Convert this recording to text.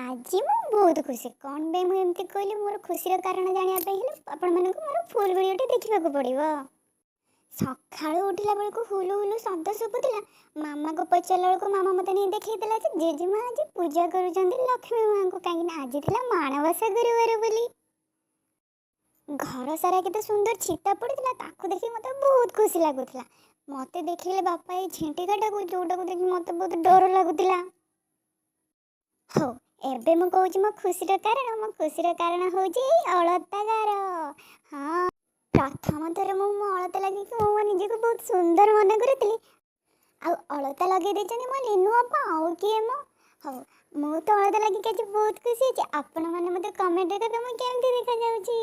आज ମୁଁ ବହୁତ ଖୁସି। କ'ଣ ପାଇଁ ମୁଁ ଏମିତି କହିଲି ମୋର ଖୁସିର କାରଣ ଜାଣିବା ପାଇଁ ହେଲେ ଆପଣମାନଙ୍କୁ ମୋର ଫୁଲ୍ ଭିଡ଼ିଓଟି ଦେଖିବାକୁ ପଡ଼ିବ। ସକାଳୁ ଉଠିଲା ବେଳକୁ ହୁଲୁ ହୁଲୁ ଶବ୍ଦ ଶୁଭୁଥିଲା। ମାମାକୁ ପଚାରିଲା ବେଳକୁ ମାମା ମୋତେ ନେଇ ଦେଖେଇଥିଲା ଯେ ଜେଜେମା ଆଜି ପୂଜା କରୁଛନ୍ତି ଲକ୍ଷ୍ମୀ ମାଙ୍କୁ, କାହିଁକିନା ଆଜି ଥିଲା ମାଣବସା ଗୁରୁବାର ବୋଲି। ଘର ସାରା କେତେ ସୁନ୍ଦର ଛିଟା ପଡ଼ିଥିଲା, ତାକୁ ଦେଖି ମୋତେ ବହୁତ ଖୁସି ଲାଗୁଥିଲା। ମୋତେ ଦେଖିଲେ ବାପା ଏଇ ଝିଣ୍ଟିକାଟାକୁ ଯୋଉଟାକୁ ଦେଖି ମୋତେ ବହୁତ ଡର ଲାଗୁଥିଲା। ହଉ, ଏବେ ମୁଁ କହୁଛି ମୋ ଖୁସିର କାରଣ। ମୋ ଖୁସିର କାରଣ ହେଉଛି ଏଇ ଅଳତା ଗାର। ହଁ, ପ୍ରଥମ ଥର ମୁଁ ମୋ ଅଳତା ଲଗେଇକି ମୁଁ ମୋ ନିଜକୁ ବହୁତ ସୁନ୍ଦର ମନେ କରୁଥିଲି। ଆଉ ଅଳତା ଲଗେଇ ଦେଇଛନ୍ତି ମୋ ଲିନୁ ବାପା, ଆଉ କିଏ ମ? ହଉ, ମୁଁ ତ ଅଳତା ଲଗେଇକି ଆଜି ବହୁତ ଖୁସି ହେଇଛି। ଆପଣମାନେ ମୋତେ କମେଣ୍ଟରେ କହିବେ ମୁଁ କେମିତି ଦେଖାଯାଉଛି।